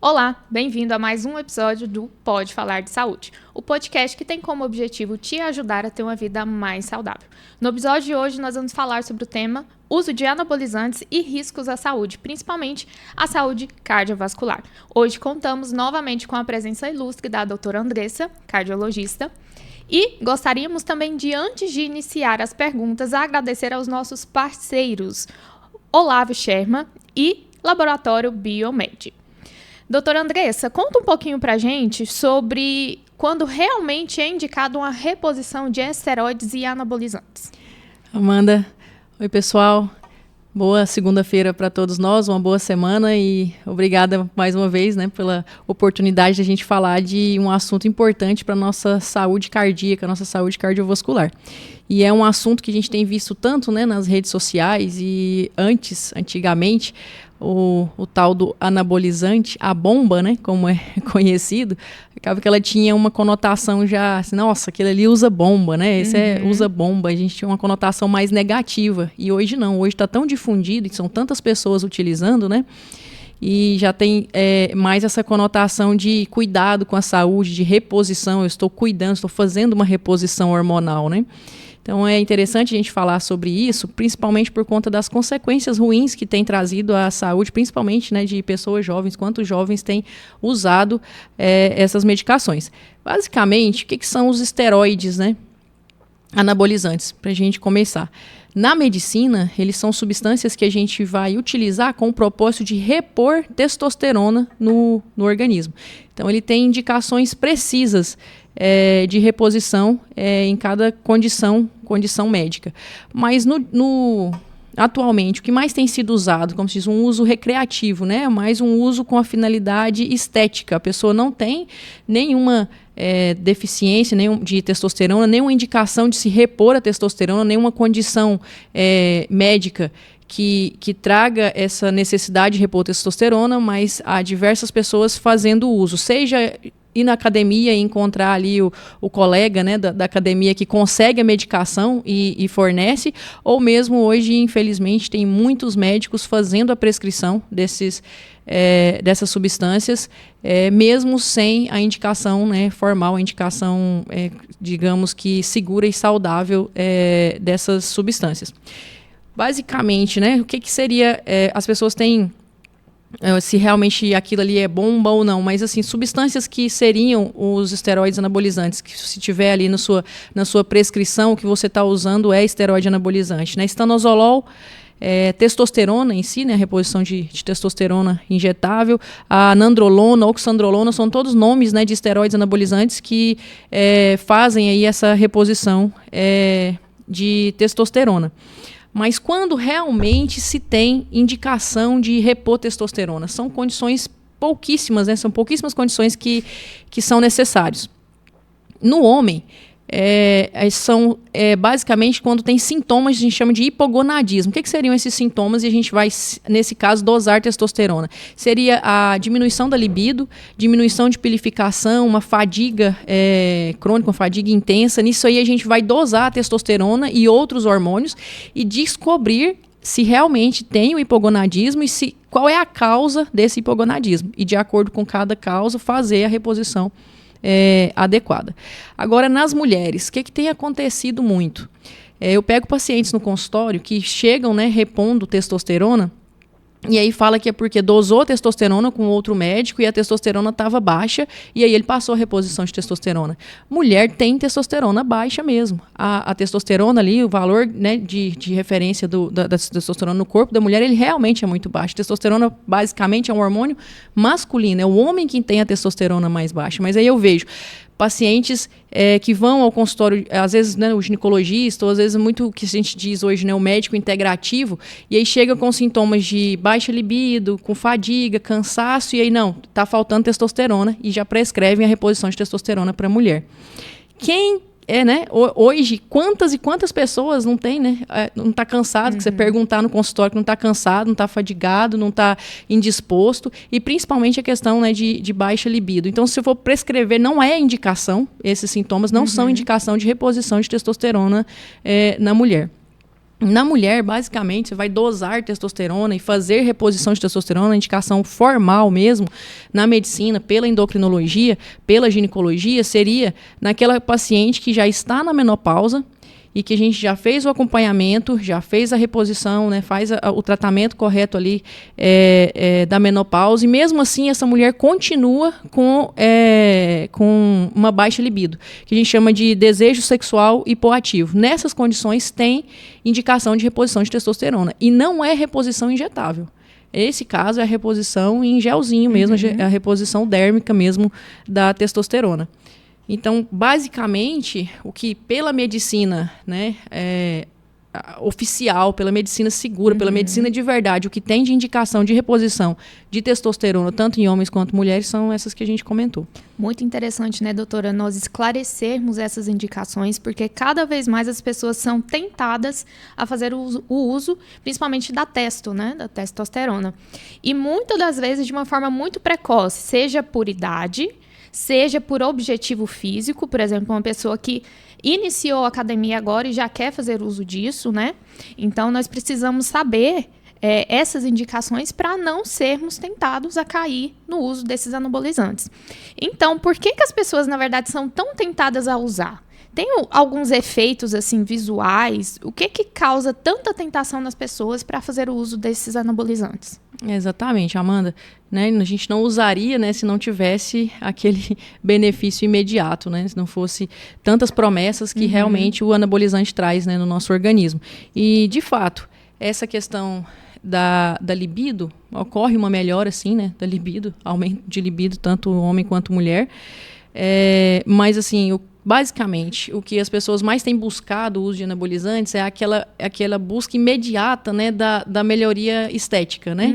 Olá, bem-vindo a mais um episódio do Pode Falar de Saúde, o podcast que tem como objetivo te ajudar a ter uma vida mais saudável. No episódio de hoje, nós vamos falar sobre o tema uso de anabolizantes e riscos à saúde, principalmente à saúde cardiovascular. Hoje contamos novamente com a presença ilustre da doutora Andressa, cardiologista, e gostaríamos também de, antes de iniciar as perguntas, agradecer aos nossos parceiros, Olavo Sherman e Laboratório Biomed. Doutora Andressa, conta um pouquinho pra gente sobre quando realmente é indicado uma reposição de esteroides e anabolizantes. Amanda, oi pessoal, boa segunda-feira para todos nós, uma boa semana e obrigada mais uma vez, pela oportunidade de a gente falar de um assunto importante para a nossa saúde cardíaca, nossa saúde cardiovascular. E é um assunto que a gente tem visto tanto nas redes sociais e antigamente, o tal do anabolizante, a bomba, como é conhecido, acaba que ela tinha uma conotação já, assim, nossa, aquele ali usa bomba, esse usa bomba, a gente tinha uma conotação mais negativa, e hoje não, hoje está tão difundido, e são tantas pessoas utilizando, e já tem mais essa conotação de cuidado com a saúde, de reposição, eu estou cuidando, estou fazendo uma reposição hormonal, Então, é interessante a gente falar sobre isso, principalmente por conta das consequências ruins que tem trazido à saúde, principalmente de pessoas jovens, quantos jovens têm usado essas medicações. Basicamente, o que são os esteroides, anabolizantes, para a gente começar? Na medicina, eles são substâncias que a gente vai utilizar com o propósito de repor testosterona no organismo. Então, ele tem indicações precisas de reposição em cada condição médica. Mas atualmente, o que mais tem sido usado, como se diz, um uso recreativo, mais um uso com a finalidade estética. A pessoa não tem nenhuma deficiência de testosterona, nenhuma indicação de se repor a testosterona, nenhuma condição médica que traga essa necessidade de repor testosterona, mas há diversas pessoas fazendo uso, seja ir na academia e encontrar ali o colega da academia que consegue a medicação e fornece, ou mesmo hoje, infelizmente, tem muitos médicos fazendo a prescrição dessas substâncias, mesmo sem a indicação formal, a indicação, digamos que segura e saudável dessas substâncias. Basicamente, o que seria, as pessoas têm, se realmente aquilo ali é bomba ou não, mas assim, substâncias que seriam os esteroides anabolizantes, que se tiver ali na sua prescrição, o que você está usando é esteroide anabolizante, estanozolol, testosterona em si, a reposição de testosterona injetável, a nandrolona, oxandrolona, são todos nomes de esteroides anabolizantes que fazem aí essa reposição de testosterona. Mas quando realmente se tem indicação de repor testosterona? São condições pouquíssimas, são pouquíssimas condições que são necessárias. No homem, são basicamente quando tem sintomas, a gente chama de hipogonadismo. O que seriam esses sintomas? E a gente vai, nesse caso, dosar testosterona. Seria a diminuição da libido, diminuição de pilificação, uma fadiga crônica, uma fadiga intensa. Nisso aí a gente vai dosar a testosterona e outros hormônios e descobrir se realmente tem o hipogonadismo e qual é a causa desse hipogonadismo. E, de acordo com cada causa, fazer a reposição adequada. Agora, nas mulheres, o que tem acontecido muito? Eu pego pacientes no consultório que chegam repondo testosterona e aí fala que é porque dosou testosterona com outro médico e a testosterona estava baixa e aí ele passou a reposição de testosterona. Mulher tem testosterona baixa mesmo. A testosterona ali, o valor de referência da testosterona no corpo da mulher, ele realmente é muito baixo. A testosterona basicamente é um hormônio masculino, é o homem que tem a testosterona mais baixa. Mas aí eu vejo pacientes que vão ao consultório, às vezes o ginecologista, ou às vezes muito o que a gente diz hoje, o médico integrativo, e aí chega com sintomas de baixa libido, com fadiga, cansaço, e aí não, está faltando testosterona, e já prescrevem a reposição de testosterona para a mulher. Quem hoje, quantas e quantas pessoas não tem, não está cansado, que você perguntar no consultório que não está cansado, não está fadigado, não está indisposto, e principalmente a questão de baixa libido. Então, se eu for prescrever, não é indicação, esses sintomas não são indicação de reposição de testosterona na mulher. Na mulher, basicamente, você vai dosar testosterona e fazer reposição de testosterona, indicação formal mesmo, na medicina, pela endocrinologia, pela ginecologia, seria naquela paciente que já está na menopausa e que a gente já fez o acompanhamento, já fez a reposição, né, faz o tratamento correto ali da menopausa, e mesmo assim essa mulher continua com uma baixa libido, que a gente chama de desejo sexual hipoativo. Nessas condições tem indicação de reposição de testosterona, e não é reposição injetável. Esse caso é a reposição em gelzinho mesmo, a reposição dérmica mesmo da testosterona. Então, basicamente, o que pela medicina, né, oficial, pela medicina segura, pela medicina de verdade, o que tem de indicação de reposição de testosterona, tanto em homens quanto mulheres, são essas que a gente comentou. Muito interessante, né, doutora, nós esclarecermos essas indicações, porque cada vez mais as pessoas são tentadas a fazer o uso, principalmente da testosterona. E muitas das vezes de uma forma muito precoce, seja por idade, seja por objetivo físico, por exemplo, uma pessoa que iniciou a academia agora e já quer fazer uso disso, né? Então, nós precisamos saber essas indicações para não sermos tentados a cair no uso desses anabolizantes. Então, por que as pessoas, na verdade, são tão tentadas a usar? Tem alguns efeitos assim visuais? O que causa tanta tentação nas pessoas para fazer o uso desses anabolizantes? Exatamente, Amanda. Né, a gente não usaria, né, se não tivesse aquele benefício imediato, né, se não fosse tantas promessas que realmente o anabolizante traz, né, no nosso organismo. E, de fato, essa questão da libido, ocorre uma melhora, sim, né, da libido, aumento de libido, tanto homem quanto mulher. Mas, assim, basicamente, o que as pessoas mais têm buscado o uso de anabolizantes é aquela busca imediata, né, da melhoria estética, né,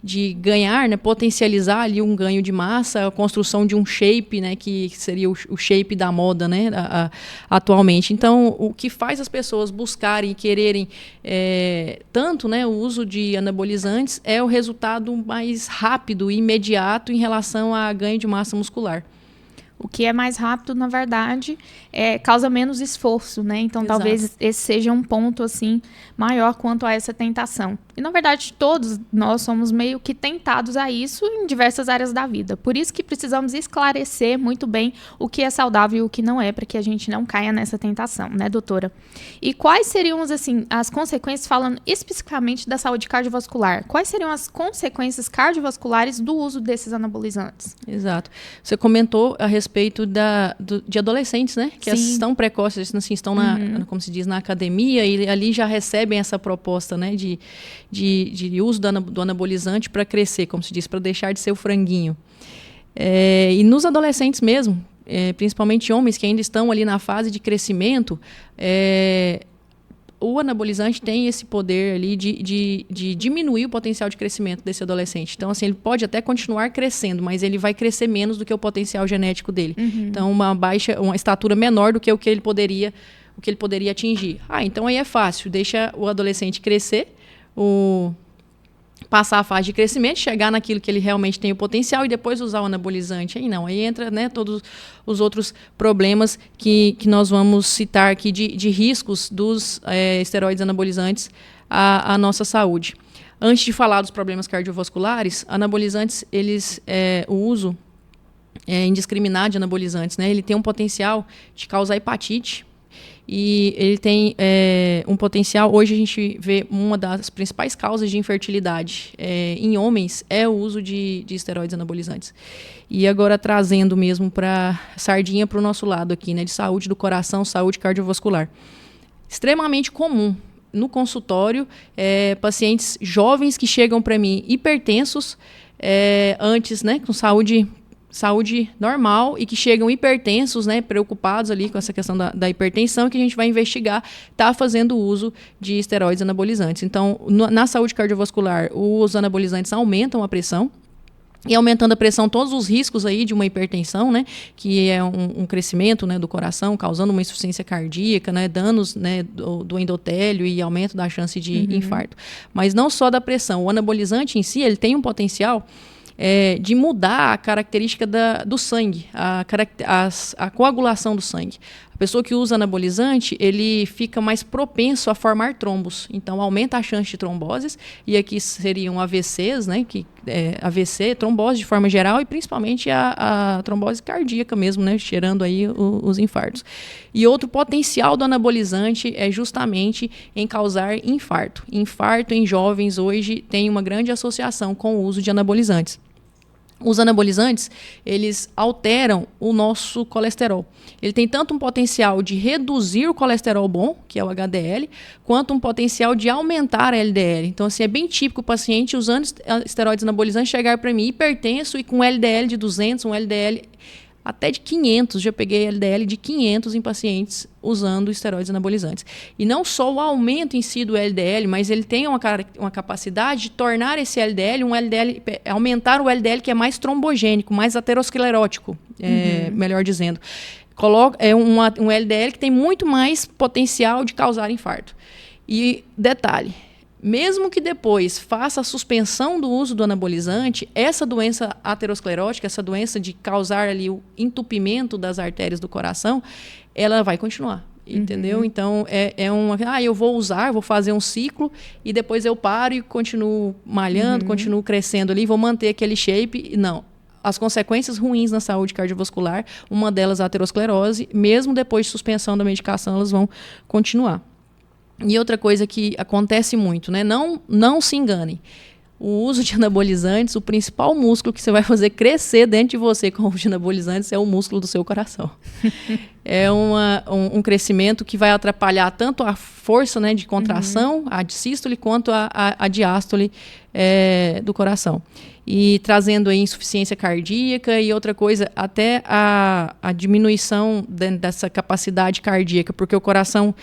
de ganhar, né, potencializar ali um ganho de massa, a construção de um shape, né, que seria o shape da moda, né, atualmente. Então, o que faz as pessoas buscarem e quererem tanto, né, o uso de anabolizantes é o resultado mais rápido e imediato em relação a ganho de massa muscular. O que é mais rápido, na verdade, causa menos esforço, né? Então, exato, talvez esse seja um ponto, assim, maior quanto a essa tentação. E, na verdade, todos nós somos meio que tentados a isso em diversas áreas da vida. Por isso que precisamos esclarecer muito bem o que é saudável e o que não é, para que a gente não caia nessa tentação, né, doutora? E quais seriam, assim, as consequências, falando especificamente da saúde cardiovascular? Quais seriam as consequências cardiovasculares do uso desses anabolizantes? Exato. Você comentou a respeito de adolescentes, né? Que estão precoces, assim, estão como se diz, na academia, e ali já recebem essa proposta, né? De uso do anabolizante para crescer, como se diz, para deixar de ser o franguinho. E nos adolescentes mesmo, principalmente homens que ainda estão ali na fase de crescimento, o anabolizante tem esse poder ali de diminuir o potencial de crescimento desse adolescente. Então, assim, ele pode até continuar crescendo, mas ele vai crescer menos do que o potencial genético dele. Então, uma estatura menor do que o que ele poderia atingir. Então aí é fácil, deixa o adolescente crescer, passar a fase de crescimento, chegar naquilo que ele realmente tem o potencial e depois usar o anabolizante. Aí entra, né, todos os outros problemas que nós vamos citar aqui de riscos dos esteroides anabolizantes à nossa saúde. Antes de falar dos problemas cardiovasculares, anabolizantes, o uso indiscriminado de anabolizantes, né, ele tem um potencial de causar hepatite. E ele tem um potencial, hoje a gente vê uma das principais causas de infertilidade em homens é o uso de esteroides anabolizantes. E agora trazendo mesmo para sardinha para o nosso lado aqui, né, de saúde do coração, saúde cardiovascular. Extremamente comum no consultório, pacientes jovens que chegam para mim hipertensos, antes, né, com saúde normal e que chegam hipertensos, né, preocupados ali com essa questão da hipertensão, que a gente vai investigar, está fazendo uso de esteroides anabolizantes. Então, na saúde cardiovascular, os anabolizantes aumentam a pressão, e aumentando a pressão, todos os riscos aí de uma hipertensão, né, que é um crescimento, né, do coração, causando uma insuficiência cardíaca, né, danos, né, do endotélio e aumento da chance de infarto. Mas não só da pressão, o anabolizante em si, ele tem um potencial de mudar a característica do sangue, a coagulação do sangue. A pessoa que usa anabolizante, ele fica mais propenso a formar trombos. Então, aumenta a chance de tromboses. E aqui seriam AVCs, né? AVC, trombose de forma geral e principalmente a trombose cardíaca mesmo, né? Cheirando aí os infartos. E outro potencial do anabolizante é justamente em causar infarto. Infarto em jovens hoje tem uma grande associação com o uso de anabolizantes. Os anabolizantes, eles alteram o nosso colesterol. Ele tem tanto um potencial de reduzir o colesterol bom, que é o HDL, quanto um potencial de aumentar a LDL. Então, assim, é bem típico o paciente usando esteroides anabolizantes chegar para mim hipertenso e com LDL de 200, um LDL até de 500, já peguei LDL de 500 em pacientes usando esteroides anabolizantes. E não só o aumento em si do LDL, mas ele tem uma capacidade de tornar esse LDL aumentar o LDL que é mais trombogênico, mais aterosclerótico, melhor dizendo. É um LDL que tem muito mais potencial de causar infarto. E detalhe, mesmo que depois faça a suspensão do uso do anabolizante, essa doença aterosclerótica, essa doença de causar ali o entupimento das artérias do coração, ela vai continuar, entendeu? Então, eu vou fazer um ciclo e depois eu paro e continuo malhando, continuo crescendo ali, vou manter aquele shape. Não. As consequências ruins na saúde cardiovascular, uma delas a aterosclerose, mesmo depois de suspensão da medicação, elas vão continuar. E outra coisa que acontece muito, né? Não se engane. O uso de anabolizantes, o principal músculo que você vai fazer crescer dentro de você com o uso de anabolizantes é o músculo do seu coração. É um crescimento que vai atrapalhar tanto a força, né, de contração, a de sístole, quanto a diástole do coração. E trazendo aí insuficiência cardíaca e outra coisa, até a diminuição dessa capacidade cardíaca, porque o coração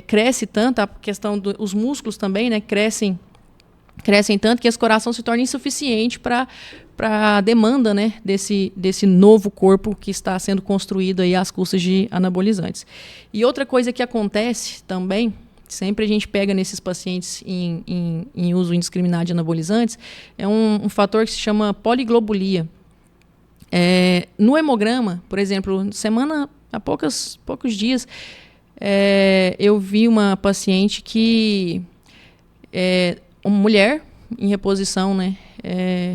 cresce tanto, a questão dos músculos também, né, crescem tanto que esse coração se torna insuficiente para a demanda, né, desse novo corpo que está sendo construído aí às custas de anabolizantes. E outra coisa que acontece também, sempre a gente pega nesses pacientes em uso indiscriminado de anabolizantes, é um fator que se chama poliglobulia. No hemograma, por exemplo, há poucos dias, eu vi uma paciente que uma mulher em reposição, né?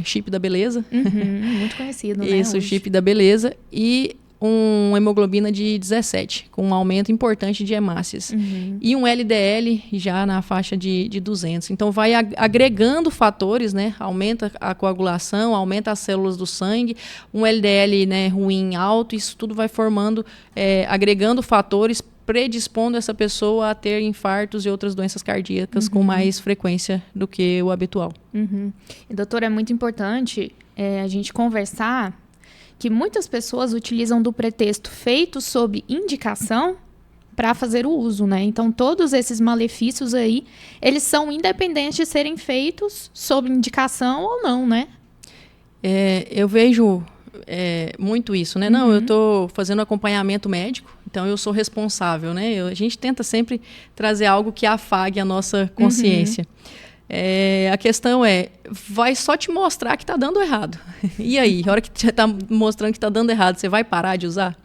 Chip da beleza. Muito conhecido, né? Isso, hoje. Chip da beleza. E uma hemoglobina de 17, com um aumento importante de hemácias. E um LDL já na faixa de 200. Então, vai agregando fatores, né? Aumenta a coagulação, aumenta as células do sangue, um LDL, né, ruim, alto, isso tudo vai formando, agregando fatores, predispondo essa pessoa a ter infartos e outras doenças cardíacas com mais frequência do que o habitual. E, doutora, é muito importante a gente conversar que muitas pessoas utilizam do pretexto feito sob indicação para fazer o uso, né? Então, todos esses malefícios aí, eles são independentes de serem feitos sob indicação ou não, né? Eu vejo muito isso, né? Não, eu estou fazendo acompanhamento médico, então eu sou responsável, né? A gente tenta sempre trazer algo que afague a nossa consciência. A questão vai só te mostrar que está dando errado. E aí, a hora que você está mostrando que está dando errado, você vai parar de usar?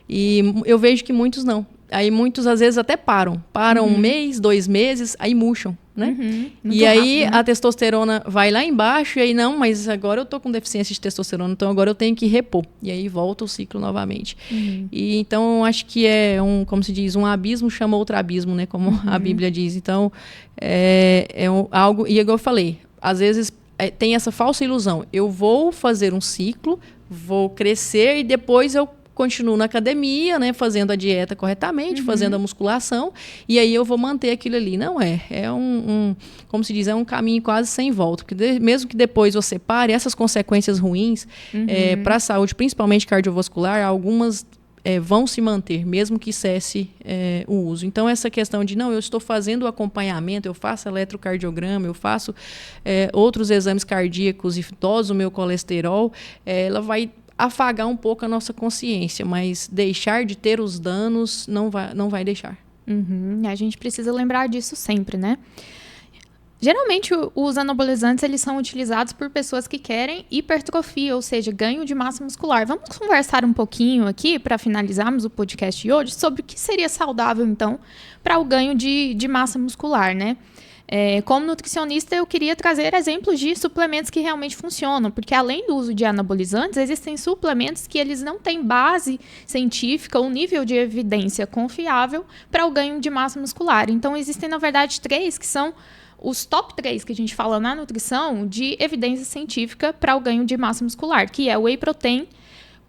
E eu vejo que muitos não. Aí muitos, às vezes, até param. Param 1 mês, 2 meses, aí murcham, né? E aí rápido, né? A testosterona vai lá embaixo e aí, não, mas agora eu tô com deficiência de testosterona, então agora eu tenho que repor. E aí volta o ciclo novamente. E então, acho que como se diz, um abismo chama outro abismo, né? Como a Bíblia diz. Então, algo... E igual eu falei, às vezes tem essa falsa ilusão. Eu vou fazer um ciclo, vou crescer e depois eu continuo na academia, né, fazendo a dieta corretamente, fazendo a musculação, e aí eu vou manter aquilo ali. Não como se diz, é um caminho quase sem volta, porque mesmo que depois você pare, essas consequências ruins para a saúde, principalmente cardiovascular, algumas vão se manter, mesmo que cesse o uso. Então, essa questão de, eu estou fazendo o acompanhamento, eu faço eletrocardiograma, eu faço outros exames cardíacos e doso o meu colesterol, ela vai afagar um pouco a nossa consciência, mas deixar de ter os danos não vai deixar. A gente precisa lembrar disso sempre, né? Geralmente, os anabolizantes eles são utilizados por pessoas que querem hipertrofia, ou seja, ganho de massa muscular. Vamos conversar um pouquinho aqui, para finalizarmos o podcast de hoje, sobre o que seria saudável, então, para o ganho de massa muscular, né? Como nutricionista, eu queria trazer exemplos de suplementos que realmente funcionam, porque além do uso de anabolizantes, existem suplementos que eles não têm base científica ou nível de evidência confiável para o ganho de massa muscular. Então, existem, na verdade, 3 que são os top 3 que a gente fala na nutrição de evidência científica para o ganho de massa muscular, que é o whey protein,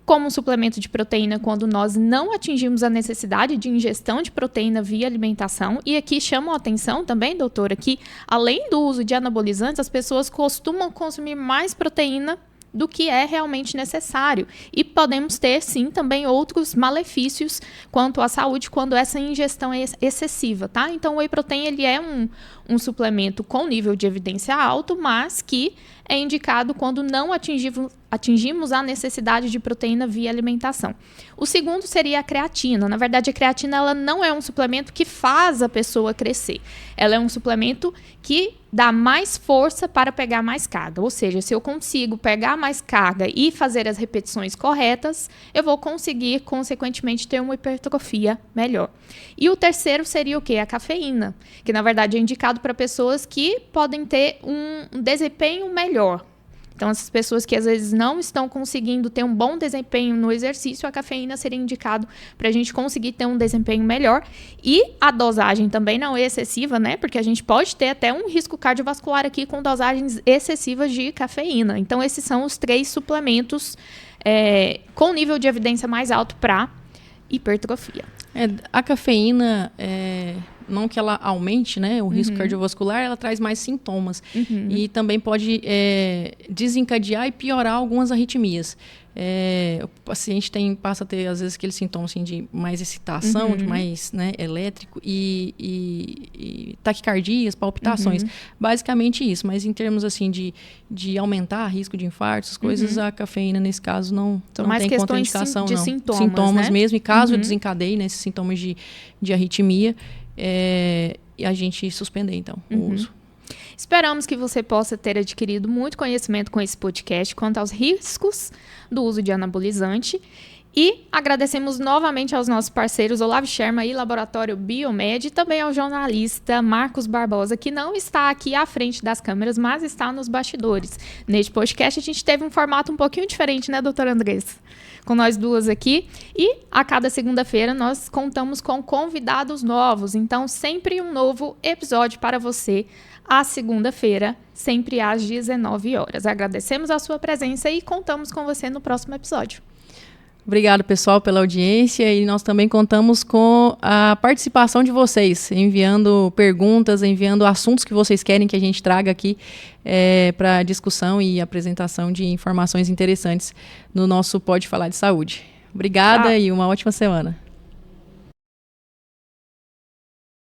como um suplemento de proteína quando nós não atingimos a necessidade de ingestão de proteína via alimentação. E aqui chamo a atenção também, doutora, que além do uso de anabolizantes, as pessoas costumam consumir mais proteína do que é realmente necessário. E podemos ter, sim, também outros malefícios quanto à saúde quando essa ingestão é excessiva, tá? Então, o whey protein, ele é um suplemento com nível de evidência alto, mas que é indicado quando não atingimos a necessidade de proteína via alimentação. O segundo seria a creatina. Na verdade, a creatina ela não é um suplemento que faz a pessoa crescer. Ela é um suplemento que dá mais força para pegar mais carga. Ou seja, se eu consigo pegar mais carga e fazer as repetições corretas, eu vou conseguir, consequentemente, ter uma hipertrofia melhor. E o terceiro seria o quê? A cafeína, que na verdade é indicado para pessoas que podem ter um desempenho melhor. Então, essas pessoas que às vezes não estão conseguindo ter um bom desempenho no exercício, a cafeína seria indicado para a gente conseguir ter um desempenho melhor. E a dosagem também não é excessiva, né? Porque a gente pode ter até um risco cardiovascular aqui com dosagens excessivas de cafeína. Então, esses são os 3 suplementos com nível de evidência mais alto para hipertrofia. A cafeína, não que ela aumente, né, o risco cardiovascular, ela traz mais sintomas. E também pode desencadear e piorar algumas arritmias. O paciente passa a ter, às vezes, aqueles sintomas assim, de mais excitação, de mais elétrico e taquicardias, palpitações. Basicamente isso, mas em termos assim, de aumentar o risco de infarto, essas coisas, a cafeina, nesse caso, não mais tem questões contraindicação. de não. sintomas, né? Mesmo, e caso desencadeie nesses sintomas de arritmia, e a gente suspender, então, o uso. Esperamos que você possa ter adquirido muito conhecimento com esse podcast quanto aos riscos do uso de anabolizante. E agradecemos novamente aos nossos parceiros Olavo Sherman e Laboratório Biomed, e também ao jornalista Marcos Barbosa, que não está aqui à frente das câmeras, mas está nos bastidores. Neste podcast a gente teve um formato um pouquinho diferente, né, doutora Andressa? Com nós duas aqui. E a cada segunda-feira nós contamos com convidados novos. Então, sempre um novo episódio para você, à segunda-feira, sempre às 19 horas. Agradecemos a sua presença e contamos com você no próximo episódio. Obrigado, pessoal, pela audiência, e nós também contamos com a participação de vocês, enviando perguntas, enviando assuntos que vocês querem que a gente traga aqui para discussão e apresentação de informações interessantes no nosso Pode Falar de Saúde. Obrigada e uma ótima semana.